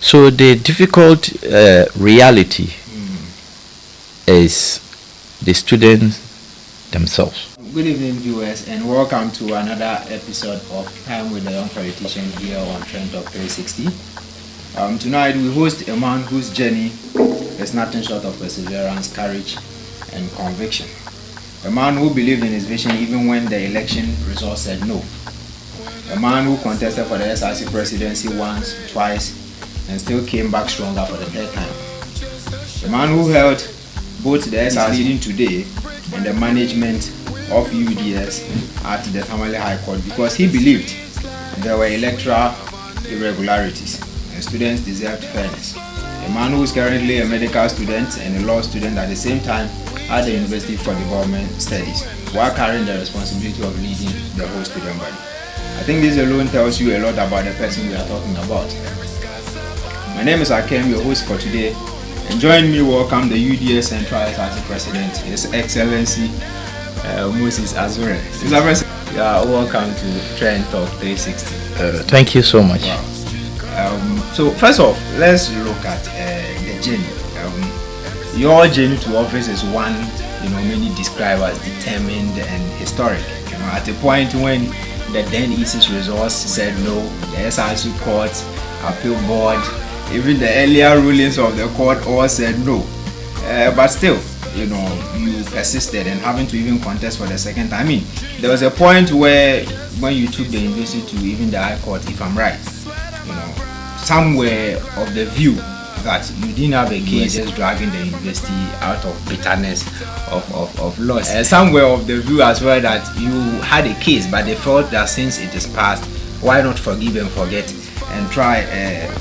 So the difficult reality is the students themselves. Good evening, viewers, and welcome to another episode of Time with the Young Politician here on Trend Talk 360. Tonight we host a man whose journey is nothing short of perseverance, courage, and conviction. A man who believed in his vision even when the election results said no. A man who contested for the SRC presidency once, twice, and still came back stronger for the third time. A man who held both the SRC leading today and the management of UDS at the Tamale High Court because he believed there were electoral irregularities and students deserved fairness. A man who is currently a medical student and a law student at the same time at the University for Development Studies, while carrying the responsibility of leading the whole student body. I think this alone tells you a lot about the person we are talking about. My name is Akem, your host for today, and join me welcome the UDS Central SRC President, His Excellency Moses Azuure. You are welcome to Trend Talk 360. Thank you so much. Wow. So first off, let's look at the journey. Your journey to office is one, many describe as determined and historic. At a point when the then EC's results said no, the SRC court, appeal board, even the earlier rulings of the court all said no. But still, you persisted and having to even contest for the second time. I mean, there was a point where when you took the university to even the High Court, if I'm right, some were of the view that you didn't have a case just dragging the university out of bitterness of loss. Some were of the view as well that you had a case, but they felt that since it is past, why not forgive and forget and try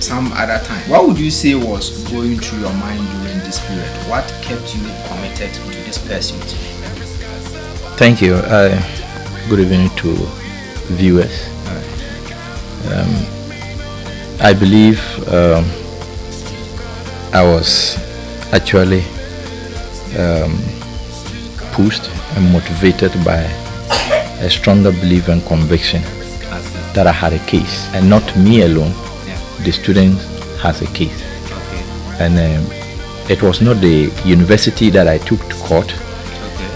some other time. What would you say was going through your mind during this period? What kept you committed to this pursuit? Thank you. Good evening to viewers. I believe I was actually pushed and motivated by a stronger belief and conviction that I had a case, and not me alone. The student has a case, and it was not the university that I took to court.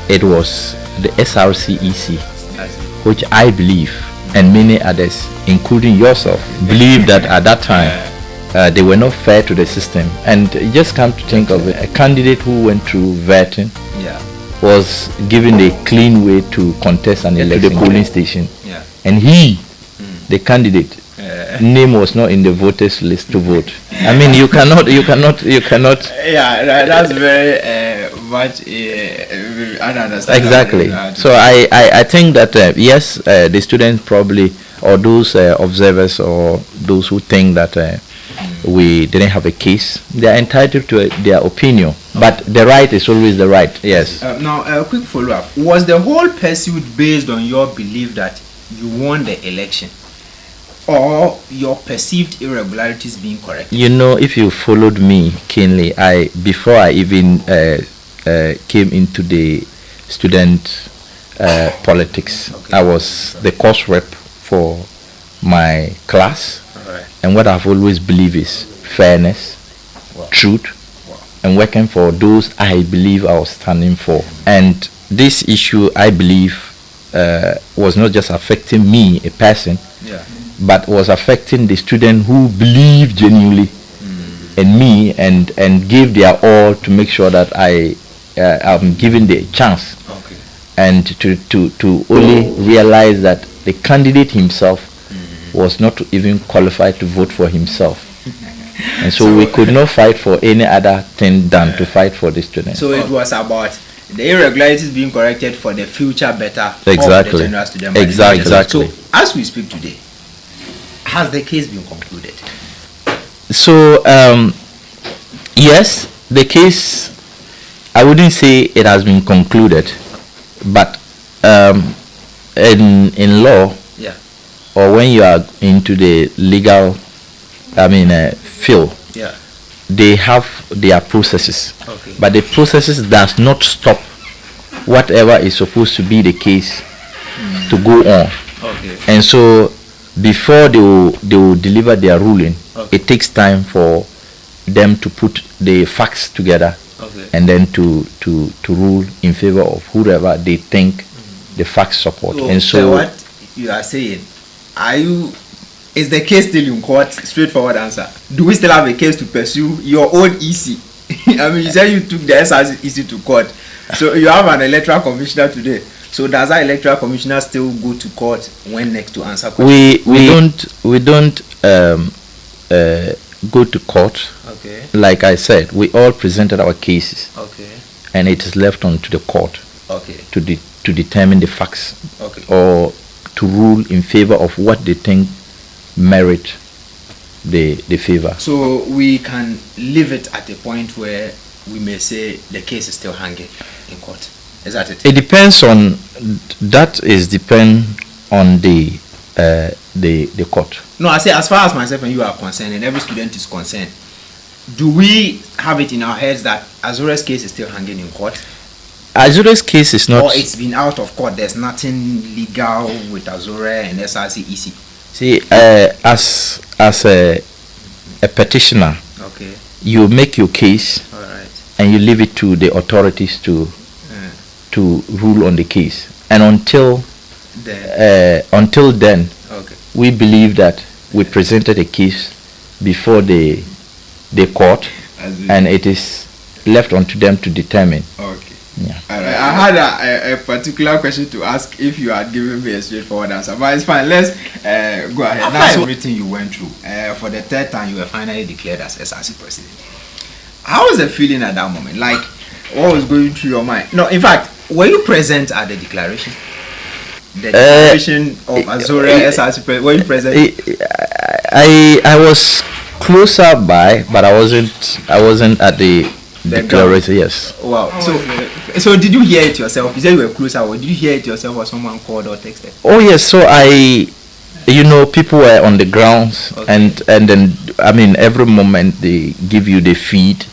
It was the SRCEC, which I believe, and many others, including yourself, believe that at that time they were not fair to the system. And just come to think of it, a candidate who went through vetting was given a clean way to contest an election to the polling station, and the candidate name was not in the voters list to vote. I mean, you cannot. Yeah, that's very much ununderstandable. Exactly. So I think that yes, the students probably, or those observers, or those who think that we didn't have a case, they are entitled to their opinion. But the right is always the right. Yes. Now, a quick follow-up: was the whole pursuit based on your belief that you won the election, or your perceived irregularities being corrected? If you followed me keenly, before I even came into the student politics, I was the course rep for my class, and what I've always believed is fairness, truth, and working for those I believe I was standing for. And this issue, I believe, was not just affecting me, a person, but was affecting the student who believed genuinely in me and gave their all to make sure that I am given the chance, and to only realize that the candidate himself was not even qualified to vote for himself. And so we could not fight for any other thing than to fight for the student. So it was about the irregularities being corrected for the future better of the general student body. Exactly. So as we speak today, has the case been concluded? So yes, the case, I wouldn't say it has been concluded, but in law, or when you are into the legal field, they have their processes, but the processes does not stop whatever is supposed to be the case to go on. And so before they will deliver their ruling, Okay. it takes time for them to put the facts together Okay. and then to rule in favor of whoever they think the facts support. And so what you are saying, is the case still in court? Straightforward answer. Do we still have a case to pursue? Your own EC. I mean, you said you took the SRC to court. So you have an electoral commissioner today. So does that electoral commissioner still go to court when next to answer questions? We don't go to court. Okay. Like I said, we all presented our cases. Okay. And it is left on to the court. Okay. To determine the facts. Okay. Or to rule in favor of what they think merit the favor. So we can leave it at a point where we may say the case is still hanging in court. Is that it? It depends on depend on the court. No, I say as far as myself and you are concerned, and every student is concerned, do we have it in our heads that Azure's case is still hanging in court? Azure's case is not. Or it's been out of court. There's nothing legal with Azuure and SRC EC. See, as a petitioner, okay, you make your case, all right, and you leave it to the authorities to rule on the case. And until then, okay, we believe that we presented a case before the court, and it is left onto them to determine. Okay. Yeah. I had a particular question to ask if you had given me a straightforward answer, but it's fine. Let's go ahead. Now, everything you went through, for the third time, you were finally declared as SRC president. How was the feeling at that moment? Like, what was going through your mind? No, in fact, were you present at the declaration? The declaration of Azuure SRC president. Were you present? I was closer by, but I wasn't at the declaration. Yes. Wow. So did you hear it yourself? You said you were closer. Or did you hear it yourself, or someone called or texted? Oh yes. So people were on the grounds, okay, and then I mean every moment they give you the feed.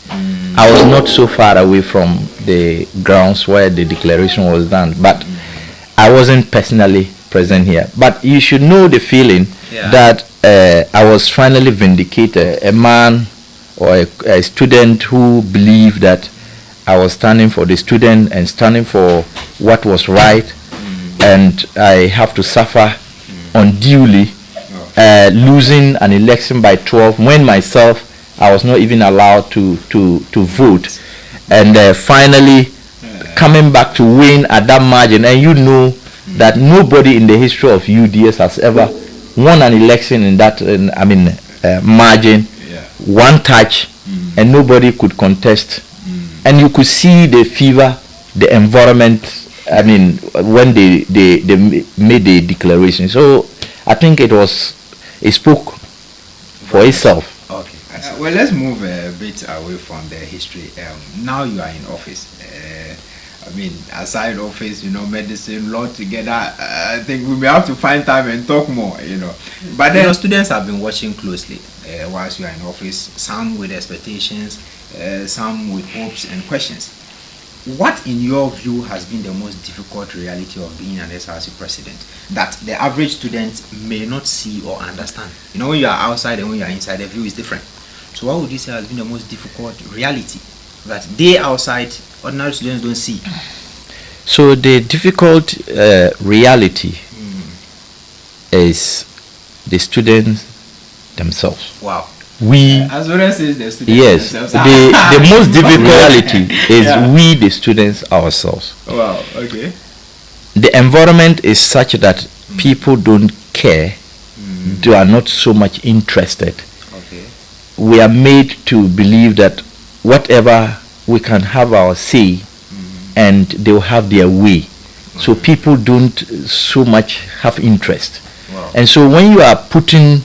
I was not so far away from the grounds where the declaration was done, but I wasn't personally present here. But you should know the feeling that I was finally vindicated. A man or a student who believed that I was standing for the student and standing for what was right, and I have to suffer unduly, losing an election by 12 when myself I was not even allowed to vote, and finally coming back to win at that margin. And you know that nobody in the history of UDS has ever won an election in that margin, one touch, and nobody could contest. And you could see the fever, the environment. I mean, when they made the declaration. So I think it spoke for itself. Okay. Well, let's move a bit away from the history. Now you are in office. Aside office, medicine, law together, I think we may have to find time and talk more, But then students have been watching closely whilst you are in office, some with expectations, some with hopes and questions. What, in your view, has been the most difficult reality of being an SRC president that the average student may not see or understand? When you are outside and when you are inside, the view is different. So what would you say has been the most difficult reality that they outside, ordinary students don't see? So the difficult reality is the students themselves. Wow. As well as the students themselves. the most difficult reality is we the students ourselves. Wow, okay. The environment is such that people don't care, they are not so much interested. Okay. We are made to believe that whatever we can have our say, and they will have their way. So people don't so much have interest. Wow. And so when you are putting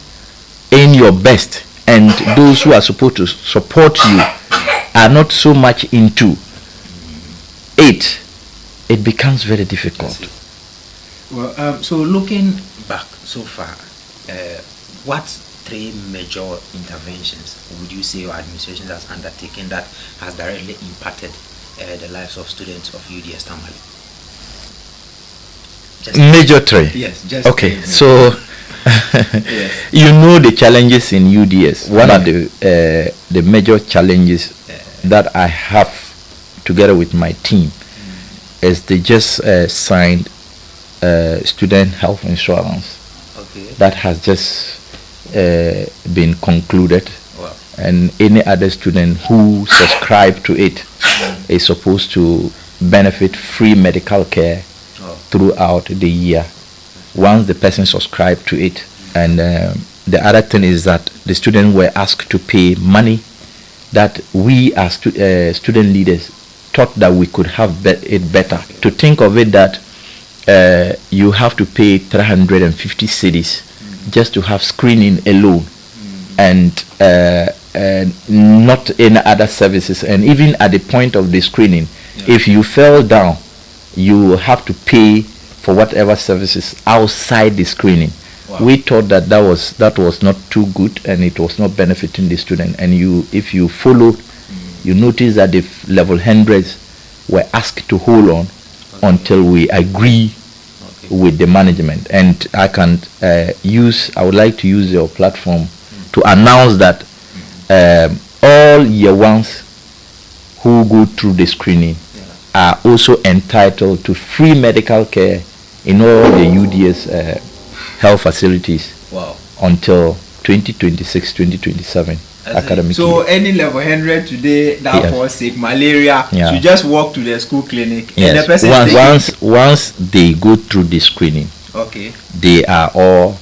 in your best, and those who are supposed to support you are not so much into it, it becomes very difficult. Well, so looking back so far, what 3 major interventions would you say your administration has undertaken that has directly impacted the lives of students of UDS Tamale? Major 3? Yes, just okay. So Yes. You know the challenges in UDS. One of the major challenges that I have together with my team is they just signed student health insurance that has just been concluded. Wow. And any other student who subscribe to it is supposed to benefit free medical care throughout the year once the person subscribed to it. And the other thing is that the students were asked to pay money that we as student leaders thought that we could have it better. To think of it that you have to pay 350 cedis just to have screening alone, and not any other services. And even at the point of the screening, if you fell down, you have to pay for whatever services outside the screening. Wow. We thought that that was not too good, and it was not benefiting the student. And if you follow, you notice that the level 100s were asked to hold on until we agree with the management. And I would like to use your platform to announce that all year ones who go through the screening are also entitled to free medical care in all the UDS health facilities until 2026-2027 academic so year. Any level 100 today that falls sick, malaria, should just walk to the school clinic. Yes. And the person once they go through the screening, they are all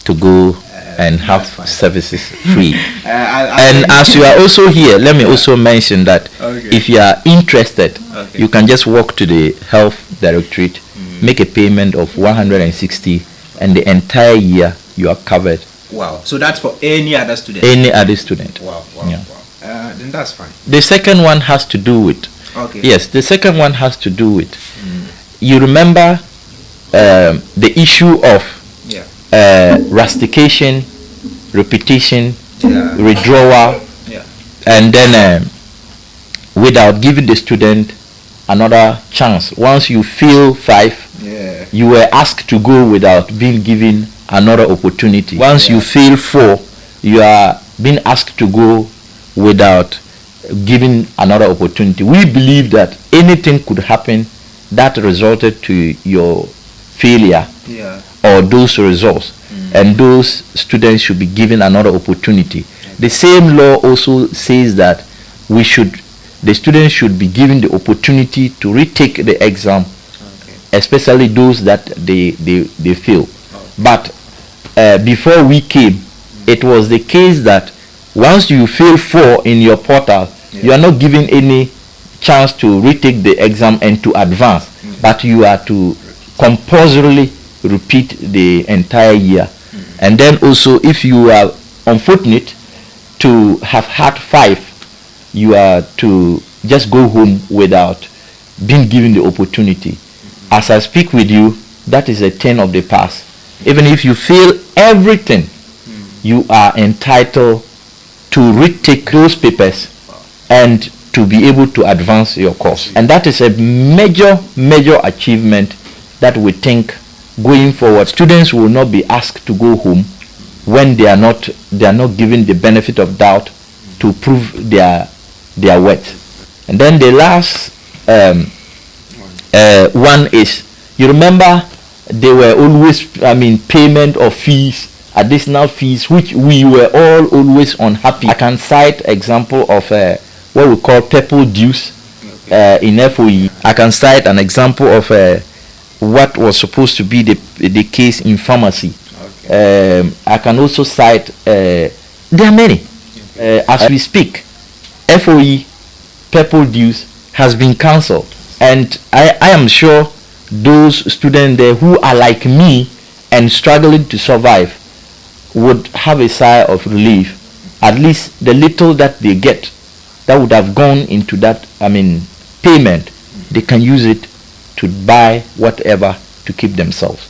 to go and have services free. And as you are also here, let me also mention that if you are interested, you can just walk to the health directorate, make a payment of 160, and the entire year you are covered. Wow. So that's for any other student? Any other student. Wow. Then that's fine. The second one has to do with, yes, the second one has to do with, you remember the issue of rustication, repetition, withdrawal, and then without giving the student another chance. Once you fail 5, you were asked to go without being given another opportunity. Once you fail 4, you are being asked to go without giving another opportunity. We believe that anything could happen that resulted to your failure or those results, and those students should be given another opportunity. The same law also says that the students should be given the opportunity to retake the exam, especially those that they fail. But before we came, it was the case that once you fail 4 in your portal, you are not given any chance to retake the exam and to advance, but you are to compulsorily repeat the entire year. And then also, if you are unfortunate to have had 5, you are to just go home without being given the opportunity. As I speak with you, that is a thing of the past. Even if you fail everything, you are entitled to retake those papers and to be able to advance your course. And that is a major achievement that we think going forward. Students will not be asked to go home when they are not given the benefit of doubt to prove their worth. And then the last one is, you remember there were always payment of fees, additional fees, which we were all always unhappy. I can cite example of what we call purple dues in FOE. I can cite an example of what was supposed to be the case in pharmacy. I can also cite, there are many. As we speak, FOE, purple dues, has been cancelled. And I am sure those students there who are like me and struggling to survive would have a sigh of relief. At least the little that they get that would have gone into that payment, they can use it to buy whatever to keep themselves.